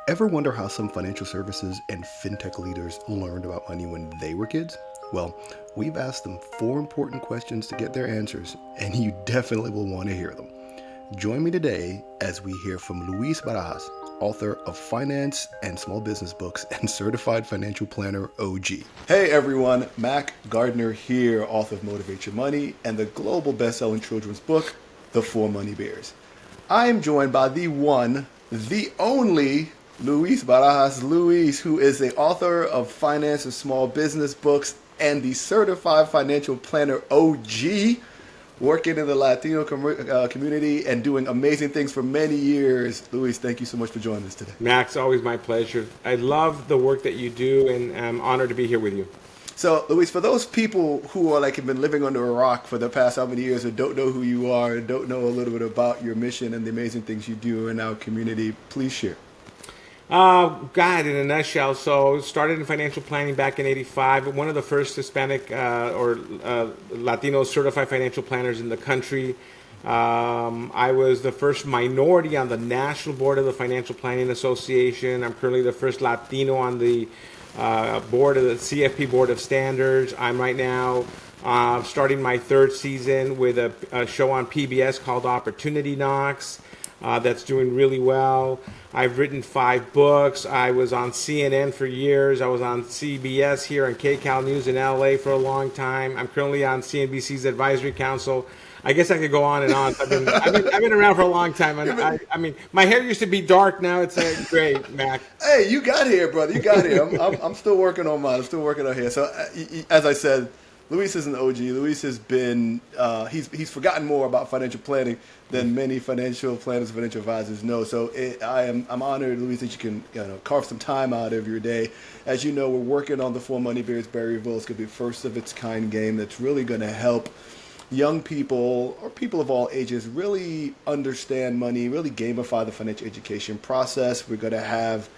Ever wonder how some financial services and fintech leaders learned about money when they were kids? Well, we've asked them four important questions to get their answers, and you definitely will want to hear them. Join me today as we hear from Luis Barajas, author of finance and small business books and certified financial planner OG. Hey everyone, Mac Gardner here, author of Motivate Your Money and the global best-selling children's book, The Four Money Bears. I am joined by the one, the only Luis Barajas. Luis, who is the author of finance and small business books and the certified financial planner OG, working in the Latino community and doing amazing things for many years. Luis, thank you so much for joining us today. Max, always my pleasure. I love the work that you do, and I'm honored to be here with you. So, Luis, for those people who are have been living under a rock for the past how many years and don't know who you are and don't know a little bit about your mission and the amazing things you do in our community, please share. God, in a nutshell, so started in financial planning back in '85. One of the first Hispanic or Latino certified financial planners in the country. I was the first minority on the national board of the Financial Planning Association. I'm currently the first Latino on the board of the CFP Board of Standards. I'm right now starting my third season with a show on PBS called Opportunity Knocks. That's doing really well. I've written 5 books. I was on CNN for years. I was on CBS here and KCAL News in LA for a long time. I'm currently on CNBC's Advisory Council. I guess I could go on and on. I've been around for a long time. I mean, my hair used to be dark. Now it's gray, Mac. Hey, you got here, brother. You got here. I'm still working on mine. I'm still working on here. So, as I said, Luis is an OG. Luis has been, he's forgotten more about financial planning than many financial planners and financial advisors know. So I'm honored, Luis, that you can carve some time out of your day. As you know, we're working on the Four Money Bears Berryville. It's going to be a first of its kind game that's really going to help young people or people of all ages really understand money, really gamify the financial education process. We're going to have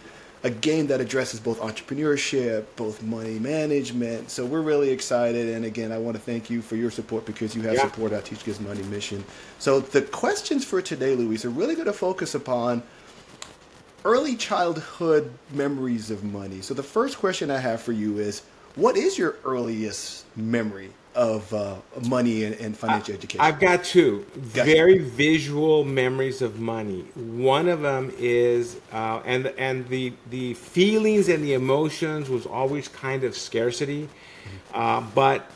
a game that addresses both entrepreneurship, both money management. So we're really excited. And again, I want to thank you for your support because you have supported our Teach Gives Money mission. So the questions for today, Luis, are really going to focus upon early childhood memories of money. So the first question I have for you is, what is your earliest memory of money and financial education? I've got 2 very visual memories of money. One of them is, and the feelings and the emotions was always kind of scarcity, but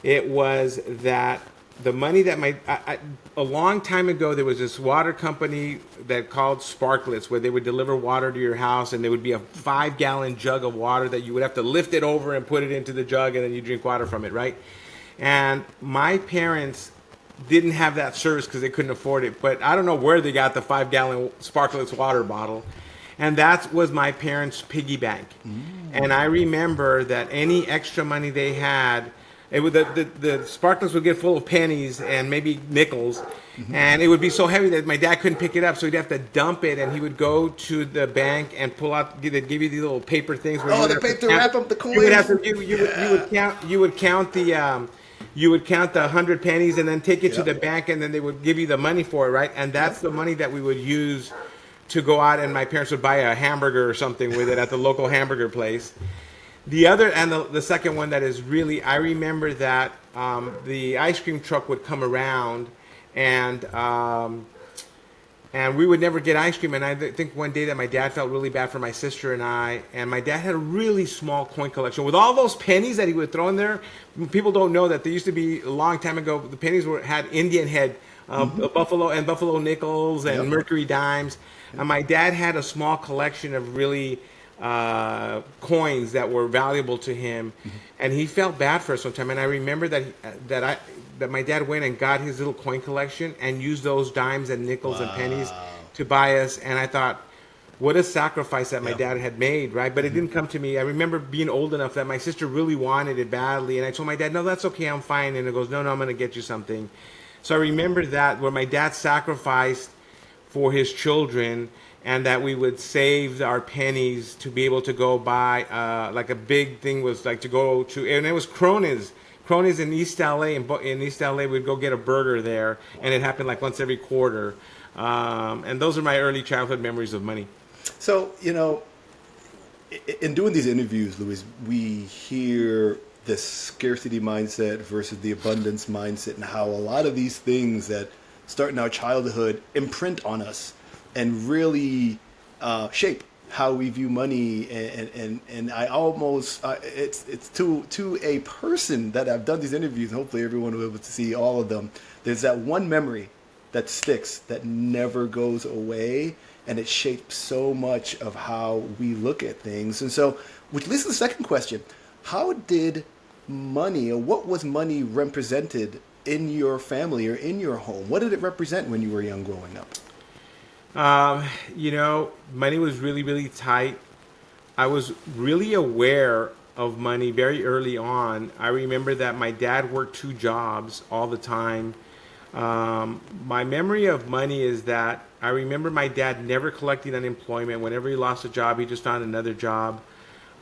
it was that the money that a long time ago, there was this water company that called Sparklets where they would deliver water to your house, and there would be a 5-gallon jug of water that you would have to lift it over and put it into the jug, and then you drink water from it, right? And my parents didn't have that service because they couldn't afford it. But I don't know where they got the 5-gallon Sparklets water bottle. And that was my parents' piggy bank. And I remember that any extra money they had, the Sparklets would get full of pennies and maybe nickels. And it would be so heavy that my dad couldn't pick it up. So he'd have to dump it. And he would go to the bank and pull out, they'd give you these little paper things. Where the paper to wrap up the coins. You would count the... You would count the 100 pennies and then take it to the bank, and then they would give you the money for it, right? And that's the money that we would use to go out, and my parents would buy a hamburger or something with it at the local hamburger place. The other, and the second one that is really, I remember that the ice cream truck would come around, and we would never get ice cream. And I think one day that my dad felt really bad for my sister and I. And my dad had a really small coin collection. With all those pennies that he would throw in there, people don't know that there used to be, a long time ago, the pennies had Indian head, buffalo nickels and mercury dimes. And my dad had a small collection of really coins that were valuable to him. And he felt bad for us one time. And I remember that my dad went and got his little coin collection and used those dimes and nickels and pennies to buy us. And I thought, what a sacrifice that my dad had made, right? But it didn't come to me. I remember being old enough that my sister really wanted it badly. And I told my dad, no, that's okay, I'm fine. And he goes, no, I'm going to get you something. So I remember that, where my dad sacrificed for his children, and that we would save our pennies to be able to go buy, like a big thing was like to go to, and it was Cronies in East LA. In East LA, we'd go get a burger there, and it happened like once every quarter. And those are my early childhood memories of money. So, in doing these interviews, Luis, we hear the scarcity mindset versus the abundance mindset, and how a lot of these things that start in our childhood imprint on us and really shape how we view money. And I almost it's to a person that I've done these interviews. Hopefully, everyone will be able to see all of them. There's that one memory that sticks, that never goes away, and it shapes so much of how we look at things. And so, which leads to the second question: how did money, or what was money represented in your family or in your home? What did it represent when you were young growing up? Money was really, really tight. I was really aware of money very early on. I remember that my dad worked 2 jobs all the time. My memory of money is that I remember my dad never collecting unemployment. Whenever he lost a job, he just found another job.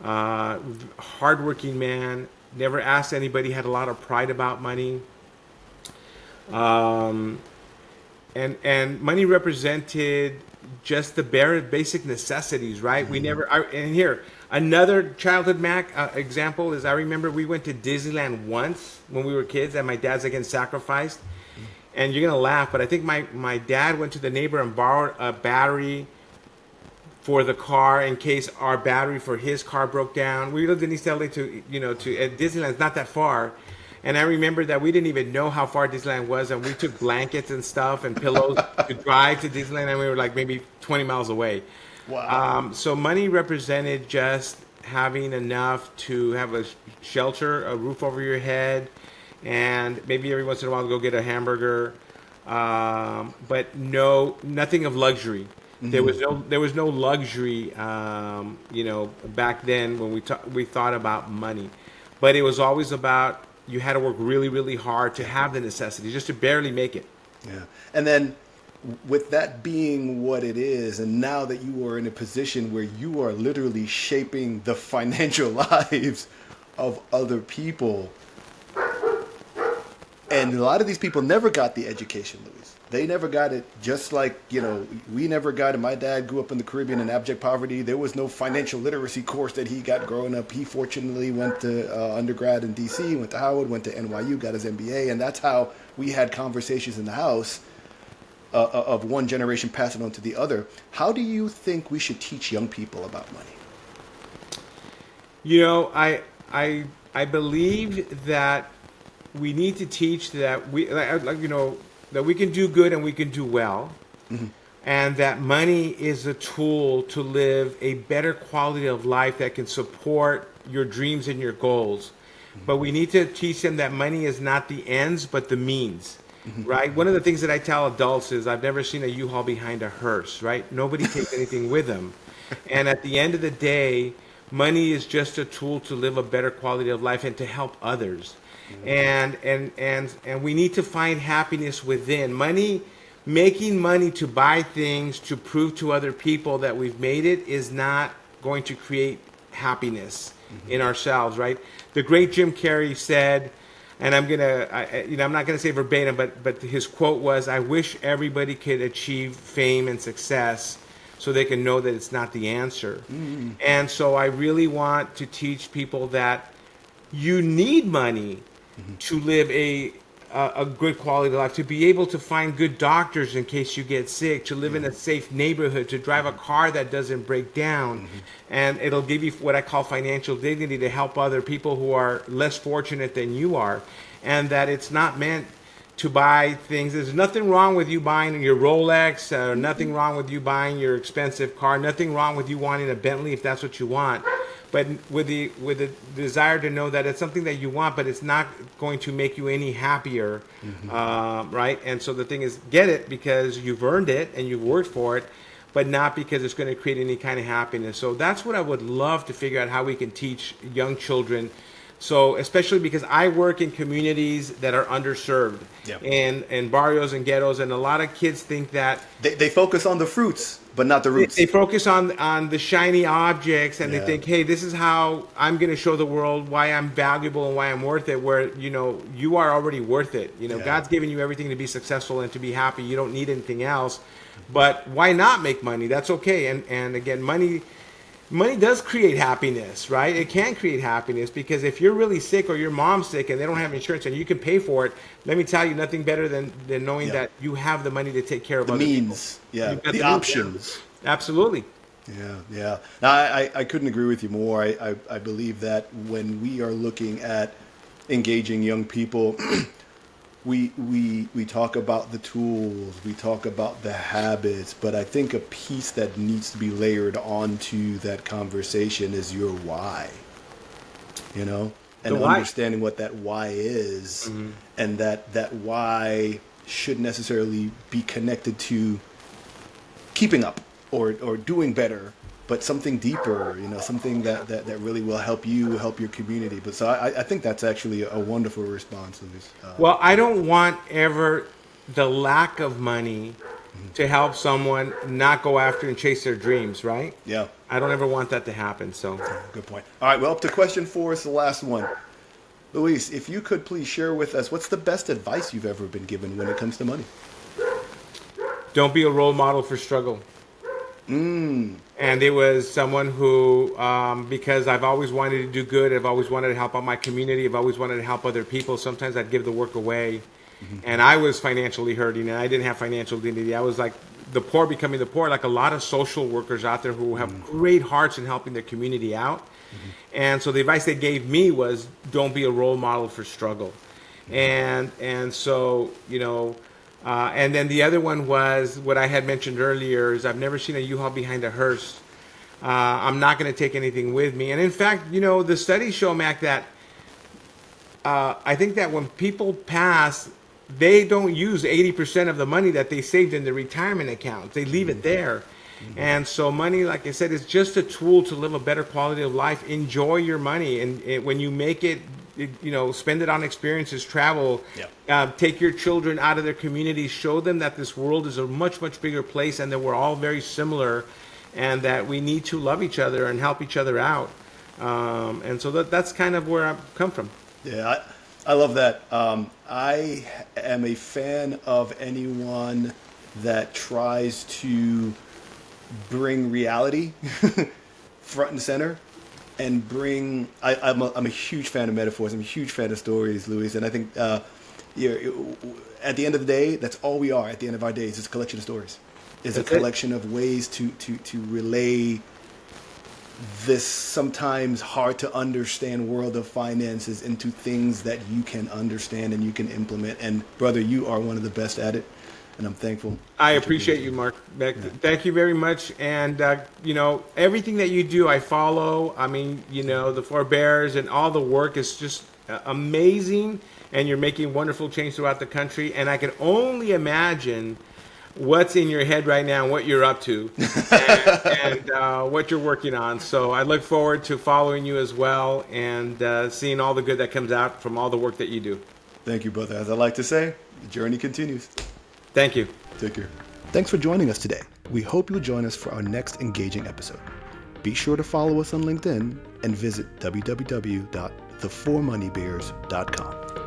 Hardworking man, never asked anybody, had a lot of pride about money. And money represented just the bare basic necessities, right? We never, and here, another childhood example is I remember we went to Disneyland once when we were kids, and my dad's again sacrificed. And you're going to laugh, but I think my dad went to the neighbor and borrowed a battery for the car in case our battery for his car broke down. We lived in East LA to Disneyland's not that far. And I remember that we didn't even know how far Disneyland was, and we took blankets and stuff and pillows to drive to Disneyland, and we were like maybe 20 miles away. Wow. So money represented just having enough to have a shelter, a roof over your head, and maybe every once in a while go get a hamburger, but nothing of luxury. Mm-hmm. There was no luxury, back then when we thought about money, but it was always about you had to work really, really hard to have the necessities, just to barely make it. Yeah, and then with that being what it is, and now that you are in a position where you are literally shaping the financial lives of other people. And a lot of these people never got the education, Luis. They never got it, just like, we never got it. My dad grew up in the Caribbean in abject poverty. There was no financial literacy course that he got growing up. He fortunately went to undergrad in D.C., went to Howard, went to NYU, got his MBA. And that's how we had conversations in the house of one generation passing on to the other. How do you think we should teach young people about money? I believe that we need to teach that that we can do good and we can do well, mm-hmm. and that money is a tool to live a better quality of life that can support your dreams and your goals. Mm-hmm. But we need to teach them that money is not the ends, but the means, mm-hmm. right? One of the things that I tell adults is I've never seen a U-Haul behind a hearse, right? Nobody takes anything with them. And at the end of the day, money is just a tool to live a better quality of life and to help others. And we need to find happiness within. Making money to buy things to prove to other people that we've made it is not going to create happiness mm-hmm. in ourselves, right? The great Jim Carrey said, and I'm not gonna say verbatim, but his quote was, "I wish everybody could achieve fame and success so they can know that it's not the answer." Mm-hmm. And so I really want to teach people that you need money mm-hmm. to live a good quality of life, to be able to find good doctors in case you get sick, to live in a safe neighborhood, to drive a car that doesn't break down. Mm-hmm. And it'll give you what I call financial dignity to help other people who are less fortunate than you are. And that it's not meant to buy things. There's nothing wrong with you buying your Rolex, nothing wrong with you buying your expensive car, nothing wrong with you wanting a Bentley if that's what you want. But with the desire to know that it's something that you want, but it's not going to make you any happier, mm-hmm. Right? And so the thing is, get it because you've earned it and you've worked for it, but not because it's going to create any kind of happiness. So that's what I would love to figure out how we can teach young children. So especially because I work in communities that are underserved, yep. in barrios and ghettos, and a lot of kids think that they focus on the fruits, but not the roots. They focus on the shiny objects, and they think, hey, this is how I'm going to show the world why I'm valuable and why I'm worth it. Where you are already worth it. God's given you everything to be successful and to be happy. You don't need anything else. But why not make money? That's okay. And again, money does create happiness, right? It can create happiness, because if you're really sick or your mom's sick and they don't have insurance and you can pay for it, let me tell you, nothing better than knowing that you have the money to take care of The other means, people. yeah, the options. Absolutely. Yeah. Now, I couldn't agree with you more. I believe that when we are looking at engaging young people, we talk about the tools, we talk about the habits, but I think a piece that needs to be layered onto that conversation is your why, and understanding what that why is, and that why should necessarily be connected to keeping up or doing better, but something deeper, something that really will help you, help your community. But so I think that's actually a wonderful response to this. Well, I don't want ever the lack of money to help someone not go after and chase their dreams, right? Yeah. I don't ever want that to happen. So Good point. All right, well, up to question 4 is the last one. Luis, if you could please share with us, what's the best advice you've ever been given when it comes to money? don't be a role model for struggle. And it was someone who, because I've always wanted to do good, I've always wanted to help out my community, I've always wanted to help other people. Sometimes I'd give the work away, and I was financially hurting, and I didn't have financial dignity. I was like the poor becoming the poor, like a lot of social workers out there who have great hearts in helping their community out. And so the advice they gave me was, don't be a role model for struggle. And so, you know, and then the other one was what I had mentioned earlier, is I've never seen a U-Haul behind a hearse. I'm not going to take anything with me. And in fact, you know, the studies show, Mac, that I think that when people pass, they don't use 80% of the money that they saved in their retirement accounts. They leave it there. And so money, like I said, is just a tool to live a better quality of life. Enjoy your money. And when you make it, you know, spend it on experiences, travel, take your children out of their communities, show them that this world is a much, much bigger place and that we're all very similar and that we need to love each other and help each other out. And so that's kind of where I've come from. Yeah, I love that. I am a fan of anyone that tries to bring reality front and center and bring. I'm a huge fan of metaphors. I'm a huge fan of stories, Luis. And I think at the end of the day, that's all we are. At the end of our days, it's a collection of stories. It's a collection of ways to relay this sometimes hard to understand world of finances into things that you can understand and you can implement. And brother, you are one of the best at it, and I'm thankful. I appreciate you, Mark. Thank you very much. And you know, everything that you do, I follow. I mean, you know, the Four Bears and all the work is just amazing, and you're making wonderful change throughout the country. And I can only imagine what's in your head right now and what you're up to and what you're working on. So I look forward to following you as well and seeing all the good that comes out from all the work that you do. Thank you, brother. As I like to say, the journey continues. Thank you. Take care. Thanks for joining us today. We hope you'll join us for our next engaging episode. Be sure to follow us on LinkedIn and visit www.thefourmoneybears.com.